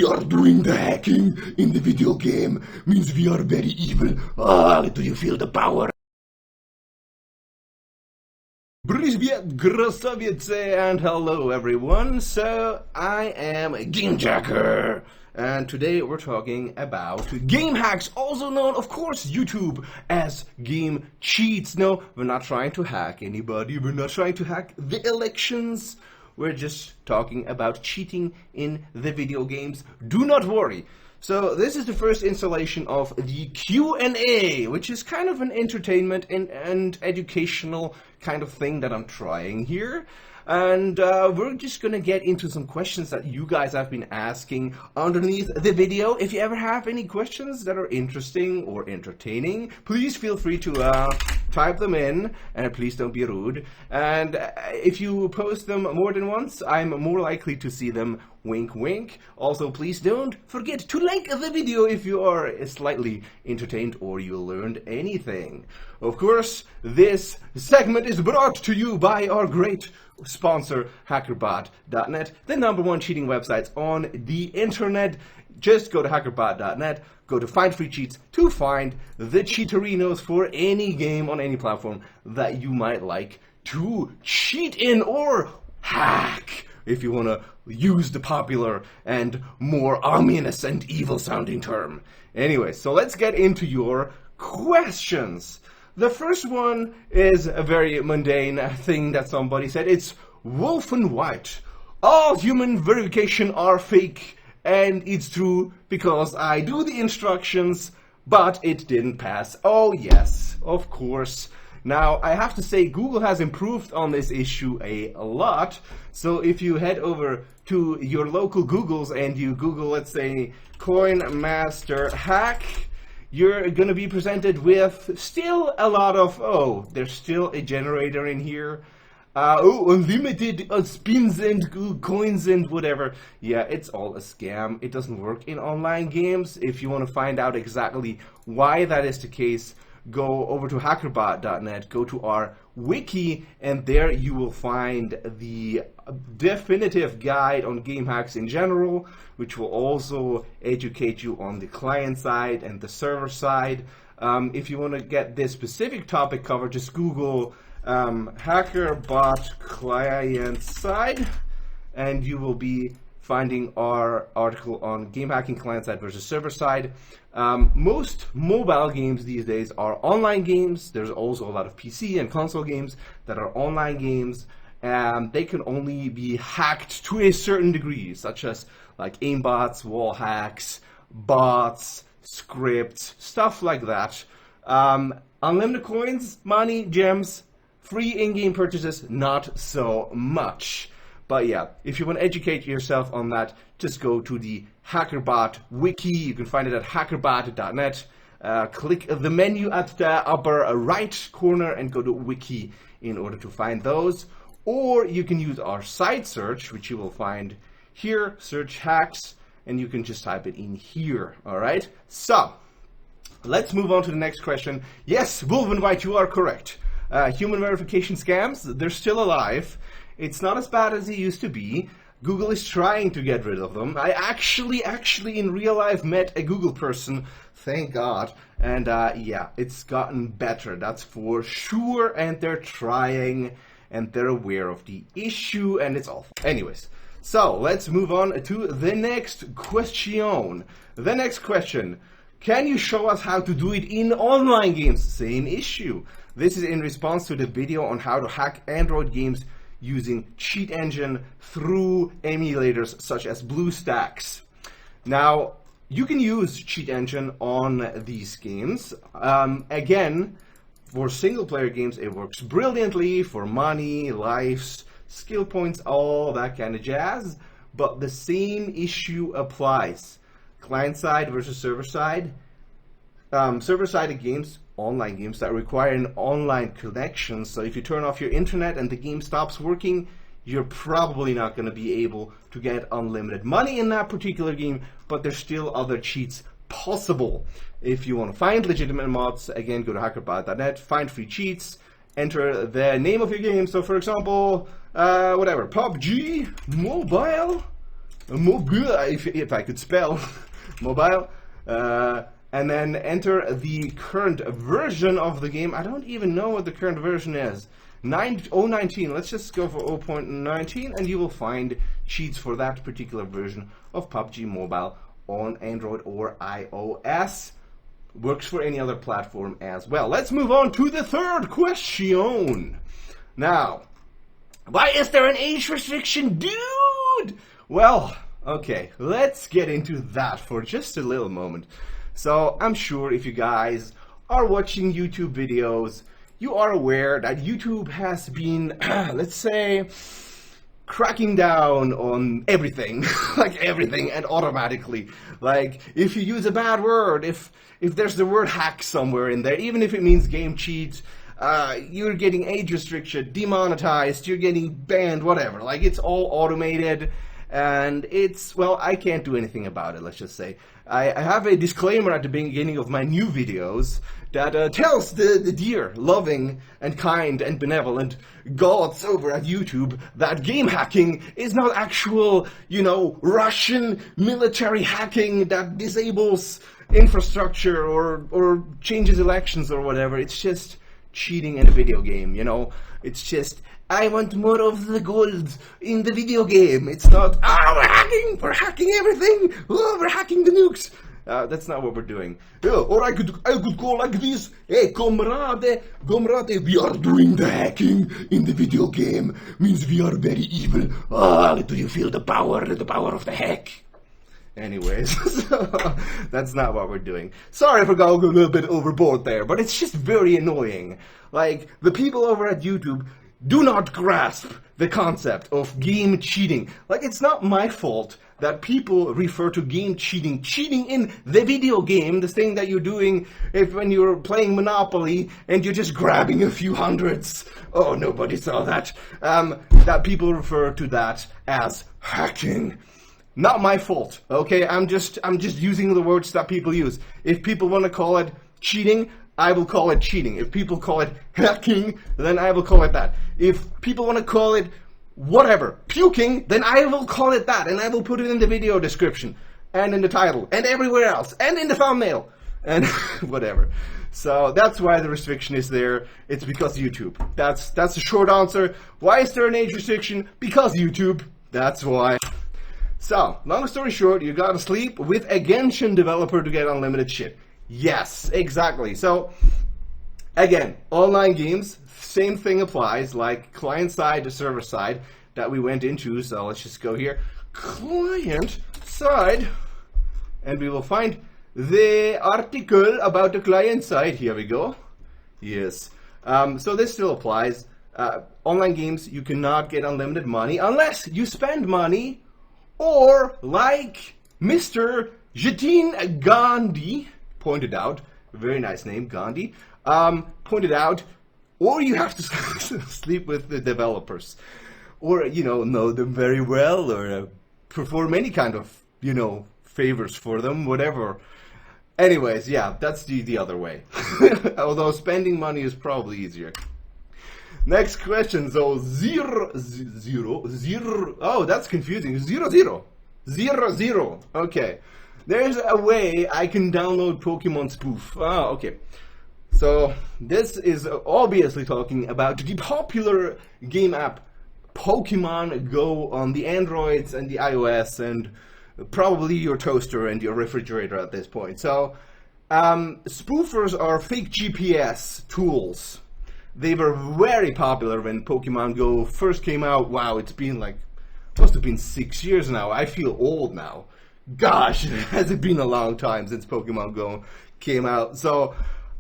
are doing the hacking in the video game means we are very evil. Do you feel the power? Привет, красавицы, and hello everyone. So, I am Gamejacker, and today we're talking about game hacks, also known, of course, YouTube as game cheats. No, we're not trying to hack anybody, we're not trying to hack the elections. We're just talking about cheating in the video games. Do not worry. So this is the first installation of the QnA, which is kind of an entertainment and educational kind of thing that I'm trying here. And we're just gonna get into some questions that you guys have been asking underneath the video. If you ever have any questions that are interesting or entertaining, please feel free to type them in, and please don't be rude. And if you post them more than once, I'm more likely to see them. Wink wink. Also, please don't forget to like the video if you are slightly entertained or you learned anything. Of course, this segment is brought to you by our great sponsor, hackerbot.net, the #1 cheating websites on the internet. Just go to hackerbot.net, go to find free cheats to find the cheaterinos for any game on any platform that you might like to cheat in or hack, if you want to use the popular and more ominous and evil sounding term. Anyway, so let's get into your questions. The first one is a very mundane thing that somebody said. It's wolf and white. All human verification are fake, and it's true because I do the instructions, but it didn't pass. Oh yes, of course. Now, I have to say, Google has improved on this issue a lot. So if you head over to your local Googles and you Google, let's say, Coin Master Hack, you're going to be presented with still a lot of, there's still a generator in here. Unlimited spins and coins and whatever. Yeah, it's all a scam. It doesn't work in online games. If you want to find out exactly why that is the case, go over to hackerbot.net, go to our wiki, and there you will find the definitive guide on game hacks in general, which will also educate you on the client side and the server side. If you want to get this specific topic covered, just Google hackerbot client side, and you will be finding our article on game hacking client side versus server side. Most mobile games these days are online games. There's also a lot of PC and console games that are online games, and they can only be hacked to a certain degree, such as like aimbots, wall hacks, bots, scripts, stuff like that. Unlimited coins, money, gems, free in-game purchases, not so much. But yeah, if you want to educate yourself on that, just go to the HackerBot wiki. You can find it at hackerbot.net. Click the menu at the upper right corner and go to wiki in order to find those. Or you can use our site search, which you will find here, search hacks, and you can just type it in here, all right? So, let's move on to the next question. Yes, Wolf and White, you are correct. Human verification scams, they're still alive. It's not as bad as it used to be. Google is trying to get rid of them. I actually in real life met a Google person, thank God. And yeah, it's gotten better, that's for sure. And they're trying, and they're aware of the issue, and it's awful. Anyways, so let's move on to the next question. The next question. Can you show us how to do it in online games? Same issue. This is in response to the video on how to hack Android games using cheat engine through emulators such as BlueStacks. Now, you can use cheat engine on these games. Again, for single player games, it works brilliantly for money, lives, skill points, all that kind of jazz. But the same issue applies. Client side versus server side. Server-sided games, online games that require an online connection. So if you turn off your internet and the game stops working, you're probably not going to be able to get unlimited money in that particular game, but there's still other cheats possible. If you want to find legitimate mods, again, go to hackerbot.net, find free cheats, enter the name of your game. So for example, whatever, PUBG Mobile, mobile, if I could spell, mobile, and then enter the current version of the game. I don't even know what the current version is. 0.19. Let's just go for 0.19, and you will find cheats for that particular version of PUBG Mobile on Android or iOS. Works for any other platform as well. Let's move on to the third question. Now, why is there an age restriction, dude? Well, okay, let's get into that for just a little moment. So, I'm sure if you guys are watching YouTube videos, you are aware that YouTube has been, let's say, cracking down on everything, like everything, and automatically. Like, if you use a bad word, if there's the word hack somewhere in there, even if it means game cheat, you're getting age restriction, demonetized, you're getting banned, whatever. Like, it's all automated, and it's, well, I can't do anything about it, let's just say. I have a disclaimer at the beginning of my new videos that tells the dear, loving, and kind, and benevolent gods over at YouTube that game hacking is not actual, you know, Russian military hacking that disables infrastructure or changes elections or whatever. It's just cheating in a video game, you know? It's just, I want more of the gold in the video game. It's not, we're hacking everything, we're hacking the nukes. That's not what we're doing. Yeah, or I could go like this. Hey, comrade, we are doing the hacking in the video game. Means we are very evil. Do you feel the power of the hack? Anyways, so, that's not what we're doing. Sorry for going a little bit overboard there, but it's just very annoying. Like, the people over at YouTube do not grasp the concept of game cheating. Like, it's not my fault that people refer to game cheating in the video game, the thing that you're doing when you're playing Monopoly and you're just grabbing a few hundreds. Oh, nobody saw that. That people refer to that as hacking. Not my fault, okay? I'm just using the words that people use. If people want to call it cheating, I will call it cheating. If people call it hacking, then I will call it that. If people want to call it whatever, puking, then I will call it that, and I will put it in the video description, and in the title, and everywhere else, and in the thumbnail, and whatever. So that's why the restriction is there. It's because YouTube. That's the short answer. Why is there an age restriction? Because YouTube. That's why. So, long story short, you gotta sleep with a Genshin developer to get unlimited shit. Yes, exactly. So, again, online games, same thing applies, like client side to server side that we went into. So let's just go here, client side, and we will find the article about the client side. Here we go. Yes. So this still applies. Online games, you cannot get unlimited money unless you spend money, or like Mr. Jatin Gandhi pointed out, very nice name, Gandhi, pointed out, or you have to sleep with the developers, or, you know them very well, or perform any kind of, favors for them, whatever. Anyways, yeah, that's the other way. Although spending money is probably easier. Next question, so 0, oh, that's confusing, 0. Okay. There's a way I can download Pokemon Spoof. Oh, okay. So, this is obviously talking about the popular game app Pokemon Go on the Androids and the iOS and probably your toaster and your refrigerator at this point. So, spoofers are fake GPS tools. They were very popular when Pokemon Go first came out. Wow, it's been must have been 6 years now. I feel old now. Gosh, has it been a long time since Pokemon Go came out. So,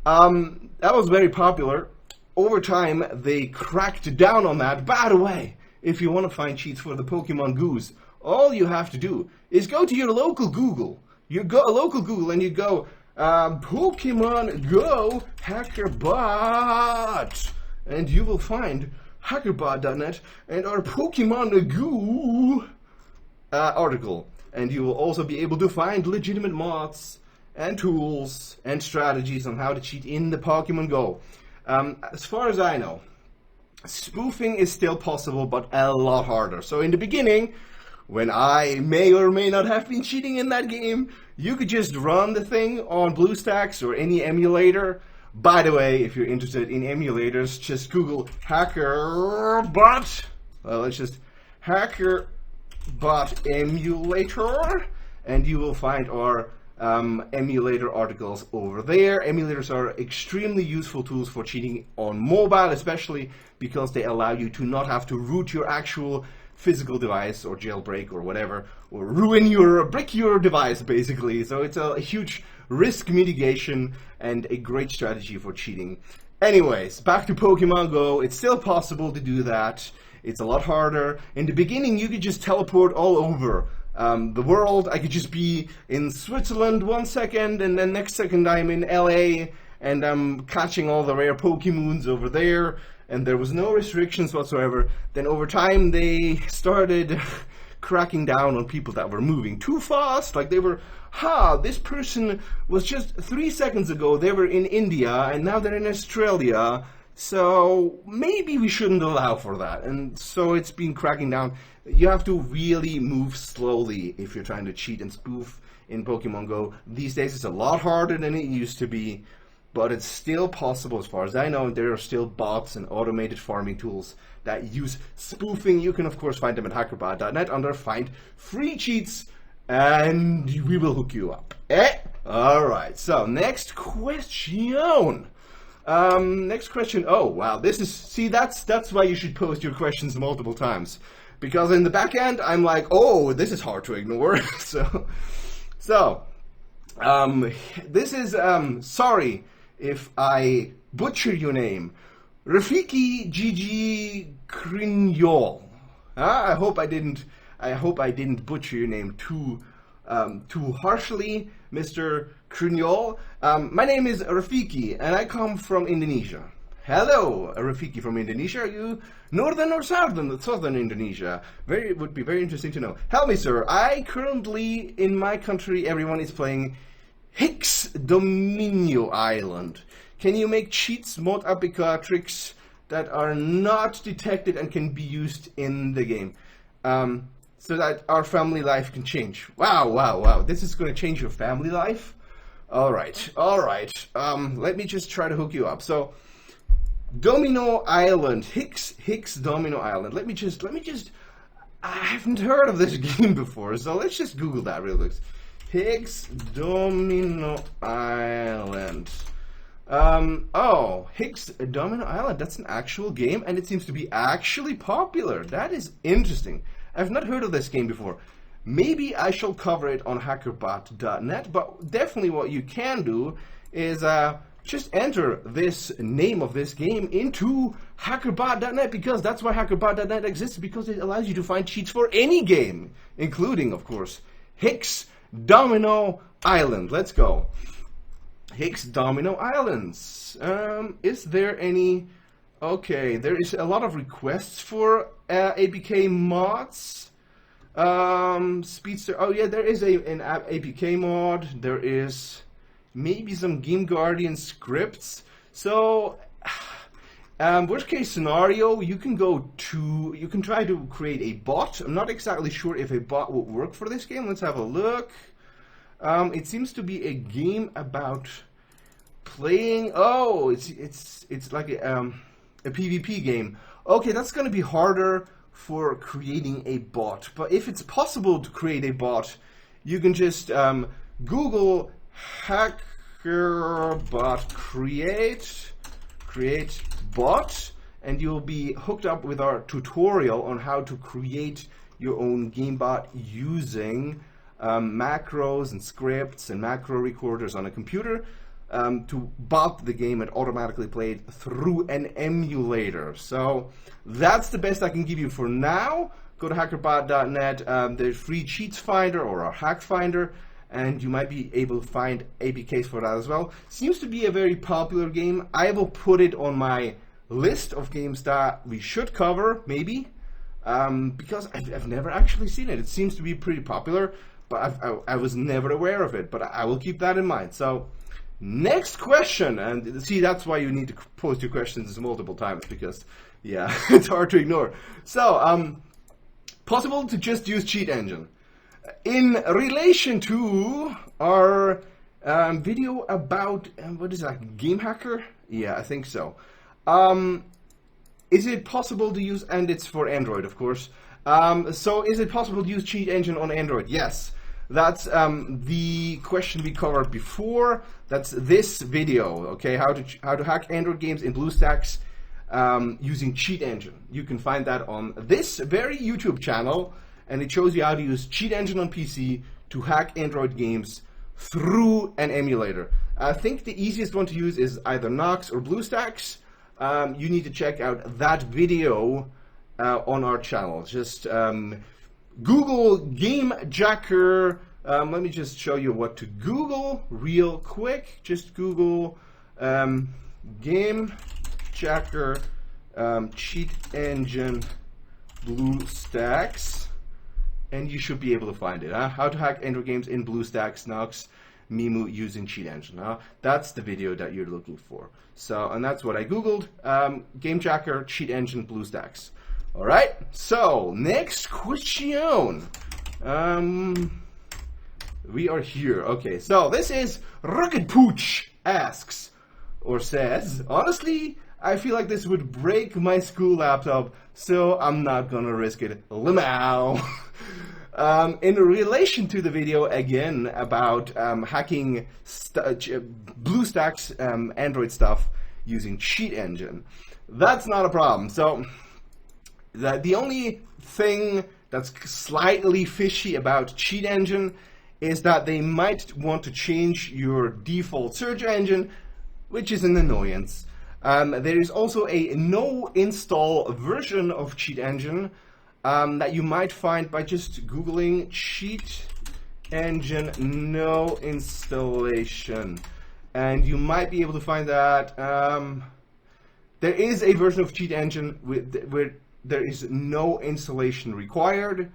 that was very popular. Over time, they cracked down on that. By the way, if you want to find cheats for the Pokemon Goos, all you have to do is go to your local Google. You go local Google and you go, Pokemon Go HackerBot, and you will find hackerbot.net and our Pokemon Go article. And you will also be able to find legitimate mods and tools and strategies on how to cheat in the Pokemon Go. As far as I know, spoofing is still possible, but a lot harder. So in the beginning, when I may or may not have been cheating in that game, you could just run the thing on BlueStacks or any emulator. By the way, if you're interested in emulators, just Google HackerBot. Let's just HackerBot emulator, and you will find our emulator articles over there. Emulators are extremely useful tools for cheating on mobile, especially because they allow you to not have to root your actual physical device or jailbreak or whatever, or brick your device basically. So it's a huge risk mitigation and a great strategy for cheating. Anyways, back to Pokemon Go. It's still possible to do that. It's a lot harder. In the beginning, you could just teleport all over the world. I could just be in Switzerland 1 second, and then next second I'm in LA, and I'm catching all the rare Pokemoons over there, and there was no restrictions whatsoever. Then over time they started cracking down on people that were moving too fast. Like they were, this person was just 3 seconds ago, they were in India, and now they're in Australia, so maybe we shouldn't allow for that. And so it's been cracking down. You have to really move slowly if you're trying to cheat and spoof in Pokemon Go. These days it's a lot harder than it used to be, but it's still possible as far as I know. There are still bots and automated farming tools that use spoofing. You can of course find them at hackerbot.net under Find Free Cheats, and we will hook you up. Alright, so next question. Oh wow, that's why you should post your questions multiple times. Because in the back end, I'm like, oh, this is hard to ignore. This is, sorry if I butcher your name. Rafiki Gigi Crignol. I hope I didn't butcher your name too harshly, Mr. Crignol. My name is Rafiki, and I come from Indonesia. Hello, Rafiki from Indonesia. Are you northern or southern Indonesia? Would be very interesting to know. Help me, sir. I currently, in my country, everyone is playing Higgs Domino Island. Can you make cheats, mod apica tricks that are not detected and can be used in the game, so that our family life can change? Wow. This is going to change your family life? All right. Let me just try to hook you up. So, Domino Island, Higgs Domino Island. Let me just, I haven't heard of this game before, so let's just Google that real quick. Higgs Domino Island. Higgs Domino Island, that's an actual game, and it seems to be actually popular. That is interesting. I've not heard of this game before. Maybe I shall cover it on hackerbot.net, but definitely what you can do is, just enter this name of this game into hackerbot.net, because that's why hackerbot.net exists, because it allows you to find cheats for any game, including, of course, Higgs Domino Island. Let's go. Higgs Domino Islands. Is there any... Okay, there is a lot of requests for APK mods. Speedster... Oh yeah, there is an APK mod. There is... maybe some Game Guardian scripts. So, worst case scenario, you can try to create a bot. I'm not exactly sure if a bot will work for this game. Let's have a look. It seems to be a game about playing. Oh, it's like a PvP game. Okay, that's going to be harder for creating a bot. But if it's possible to create a bot, you can just Google HackerBot create bot, and you'll be hooked up with our tutorial on how to create your own game bot using macros and scripts and macro recorders on a computer to bot the game and automatically play it through an emulator. So that's the best I can give you for now. Go to hackerbot.net. There's free cheats finder or our hack finder, and you might be able to find APKs for that as well. Seems to be a very popular game. I will put it on my list of games that we should cover, maybe, because I've never actually seen it. It seems to be pretty popular, but I was never aware of it, but I will keep that in mind. So, next question, and see, that's why you need to post your questions multiple times, because, yeah, it's hard to ignore. So, possible to just use cheat engine. In relation to our video about, what is that, Game Hacker? Yeah, I think so. Is it possible to use, and it's for Android, of course. So is it possible to use cheat engine on Android? Yes. That's the question we covered before. That's this video, okay? How to hack Android games in BlueStacks using cheat engine. You can find that on this very YouTube channel, and it shows you how to use cheat engine on PC to hack Android games through an emulator. I think the easiest one to use is either Nox or BlueStacks. You need to check out that video on our channel. Just Google GameJacker. Let me just show you what to Google real quick. Just Google GameJacker cheat engine BlueStacks, and you should be able to find it. How to hack Android games in BlueStacks, Nox, Mimu using cheat engine. That's the video that you're looking for. So, and that's what I Googled. GameJacker cheat engine BlueStacks. All right, so next question. We are here. Okay, so this is Rugged Pooch asks, or says, honestly, I feel like this would break my school laptop, so I'm not gonna risk it. Lamau. In relation to the video, again, about hacking BlueStacks Android stuff using cheat engine, that's not a problem. So the only thing that's slightly fishy about cheat engine is that they might want to change your default search engine, which is an annoyance. There is also a no install version of cheat engine that you might find by just Googling cheat engine no installation, and you might be able to find that. There is a version of cheat engine where there is no installation required.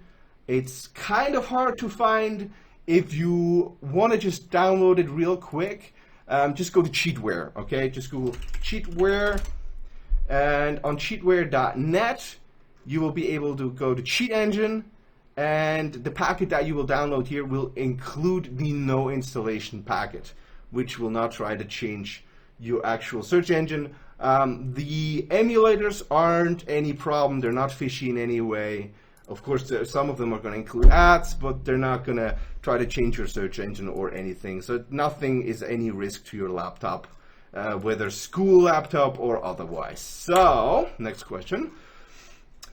It's kind of hard to find. If you want to just download it real quick, just go to cheatware, okay? Just Google cheatware, and on cheatware.net, you will be able to go to cheat engine, and the packet that you will download here will include the no installation packet, which will not try to change your actual search engine. The emulators aren't any problem. They're not fishy in any way. Of course, some of them are going to include ads, but they're not going to try to change your search engine or anything. So nothing is any risk to your laptop, whether school laptop or otherwise. So, next question.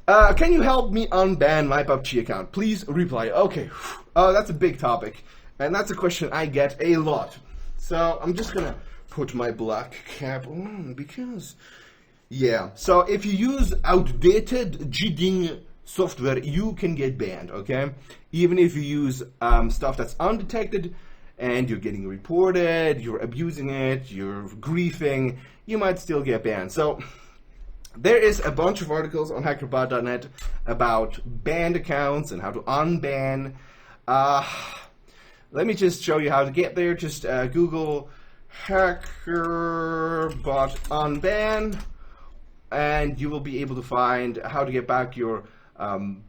Can you help me unban my PUBG account? Please reply. Okay, that's a big topic, and that's a question I get a lot. So I'm just going to put my black cap on because, yeah. So if you use outdated jigging software, you can get banned, okay? Even if you use stuff that's undetected and you're getting reported, you're abusing it, you're griefing, you might still get banned. So there is a bunch of articles on hackerbot.net about banned accounts and how to unban. Let me just show you how to get there. Just Google hackerbot unban, and you will be able to find how to get back your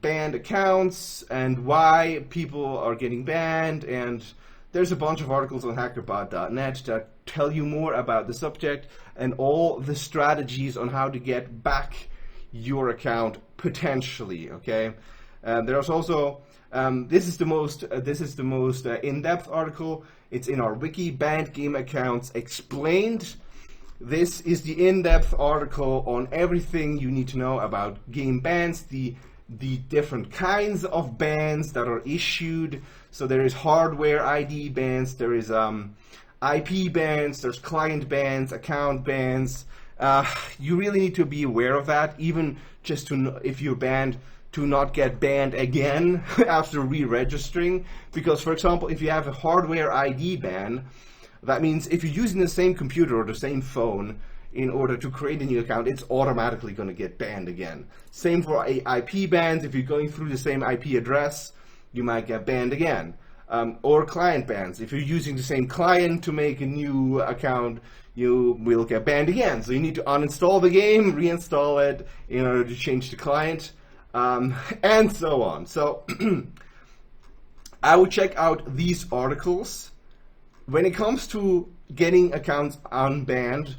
banned accounts and why people are getting banned, and there's a bunch of articles on hackerbot.net that tell you more about the subject and all the strategies on how to get back your account potentially, okay? There's also this is the most in-depth article. It's in our wiki, Banned Game Accounts Explained. This is the in-depth article on everything you need to know about game bans, the different kinds of bans that are issued. So there is hardware ID bans, there is IP bans, there's client bans, account bans. You really need to be aware of that, even just to, if you're banned, to not get banned again after re-registering. Because, for example, if you have a hardware ID ban, that means if you're using the same computer or the same phone in order to create a new account, it's automatically going to get banned again. Same for IP bans. If you're going through the same IP address, you might get banned again. Or client bans. If you're using the same client to make a new account, you will get banned again. So you need to uninstall the game, reinstall it in order to change the client. and so on. So I would check out these articles. When it comes to getting accounts unbanned,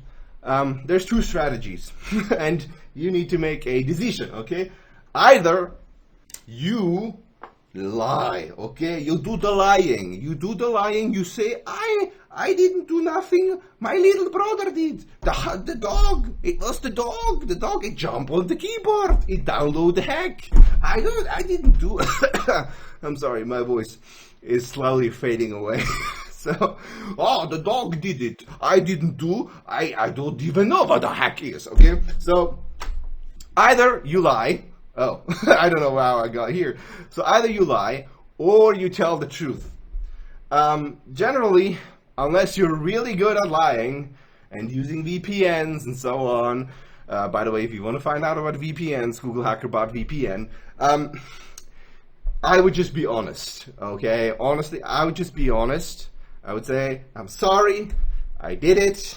there's two strategies, and you need to make a decision, okay? Either you lie, okay? You do the lying. You say, I didn't do nothing. My little brother did. The dog. It was the dog. The dog. It jumped on the keyboard. It downloaded the hack. I didn't do. I'm sorry. My voice is slowly fading away. So, the dog did it. I didn't do. I don't even know what a hack is. Okay. So, either you lie. Oh, I don't know how I got here. So either you lie or you tell the truth. Generally, unless you're really good at lying and using VPNs and so on. By the way, if you want to find out about VPNs, Google HackerBot VPN. I would just be honest, okay? Honestly, I would just be honest. I would say, I'm sorry, I did it.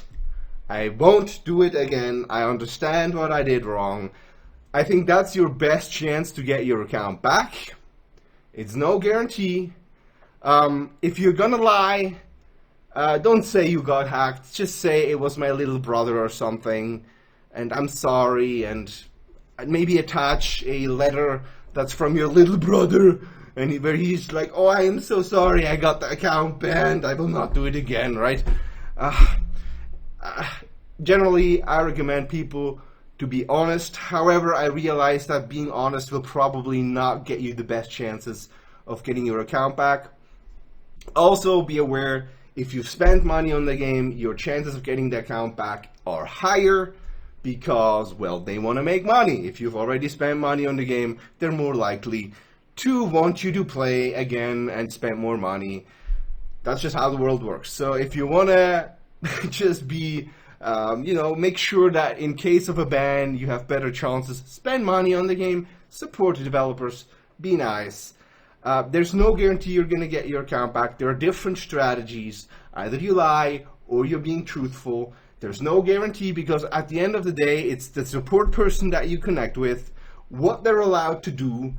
I won't do it again. I understand what I did wrong. I think that's your best chance to get your account back. It's no guarantee. If you're gonna lie, don't say you got hacked. Just say it was my little brother or something, and I'm sorry, and maybe attach a letter that's from your little brother, and where he's like, oh, I am so sorry, I got the account banned, I will not do it again, right? Generally, I recommend people to be honest. However, I realize that being honest will probably not get you the best chances of getting your account back. Also, be aware, if you've spent money on the game, your chances of getting the account back are higher because, well, they want to make money. If you've already spent money on the game, they're more likely to want you to play again and spend more money. That's just how the world works. So if you want to just be make sure that in case of a ban, you have better chances. Spend money on the game, support the developers, be nice. There's no guarantee you're going to get your account back. There are different strategies. Either you lie or you're being truthful. There's no guarantee because at the end of the day, it's the support person that you connect with, what they're allowed to do,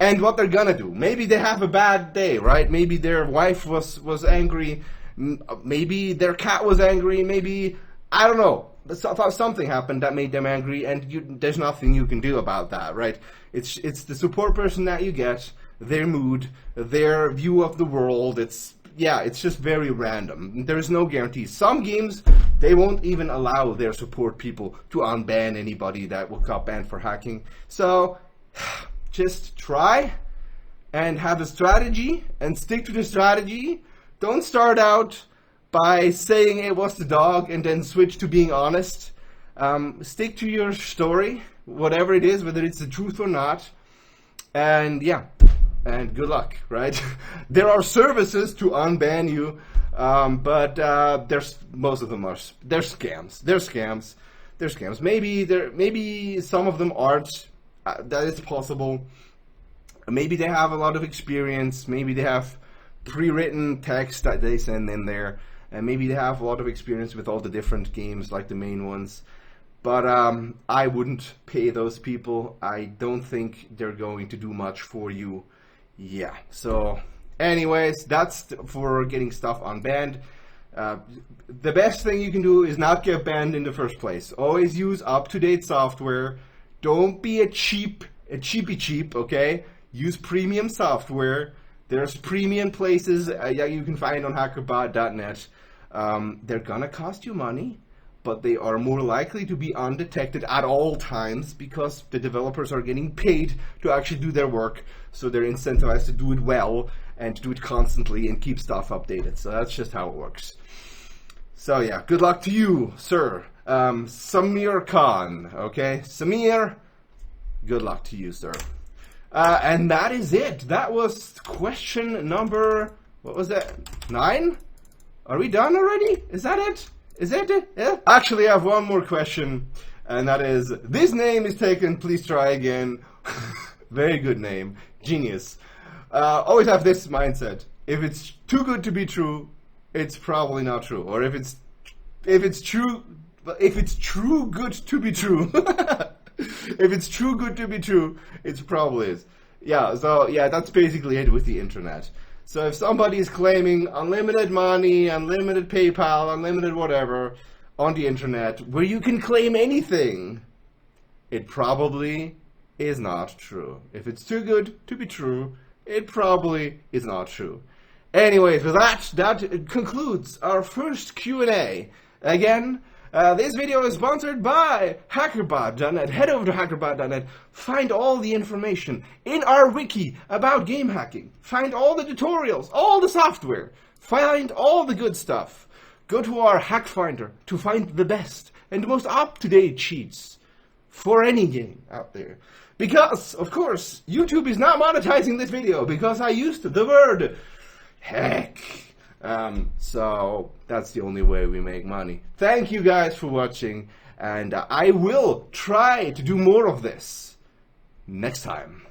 and what they're going to do. Maybe they have a bad day, right? Maybe their wife was angry. Maybe their cat was angry. Maybe, I don't know, something happened that made them angry, and there's nothing you can do about that, right? It's the support person that you get, their mood, their view of the world. It's just very random. There's no guarantee. Some games, they won't even allow their support people to unban anybody that will got banned for hacking. So just try and have a strategy and stick to the strategy. Don't start out by saying it was the dog and then switch to being honest. Stick to your story, whatever it is, whether it's the truth or not. And and good luck, right? There are services to unban you, but there's most of them they're scams. Maybe some of them aren't. That is possible. Maybe they have a lot of experience. Maybe they have pre-written text that they send in there. And maybe they have a lot of experience with all the different games, like the main ones. But I wouldn't pay those people. I don't think they're going to do much for you. Yeah. So anyways, that's for getting stuff unbanned. The best thing you can do is not get banned in the first place. Always use up-to-date software. Don't be a cheapy cheap, okay? Use premium software. There's premium places you can find on hackerbot.net. They're gonna cost you money, but they are more likely to be undetected at all times because the developers are getting paid to actually do their work, so they're incentivized to do it well and to do it constantly and keep stuff updated. So that's just how it works. So yeah, good luck to you, sir. Samir Khan, okay? Samir, good luck to you, sir. And that is it. That was question number, what was that, 9? Are we done already? Is that it? Is that it? Yeah? Actually, I have one more question, and that is, this name is taken, please try again. Very good name. Genius. Always have this mindset. If it's too good to be true, it's probably not true. Or if it's true good to be true. If it's too good to be true, it probably is. Yeah, so yeah, that's basically it with the internet. So if somebody is claiming unlimited money, unlimited PayPal, unlimited whatever on the internet, where you can claim anything, it probably is not true. If it's too good to be true, it probably is not true. Anyways, with that concludes our first Q&A. Again, this video is sponsored by hackerbot.net. Head over to hackerbot.net. Find all the information in our wiki about game hacking. Find all the tutorials, all the software. Find all the good stuff. Go to our hack finder to find the best and most up-to-date cheats for any game out there. Because, of course, YouTube is not monetizing this video because I used the word heck. So that's the only way we make money. Thank you guys for watching, and I will try to do more of this next time.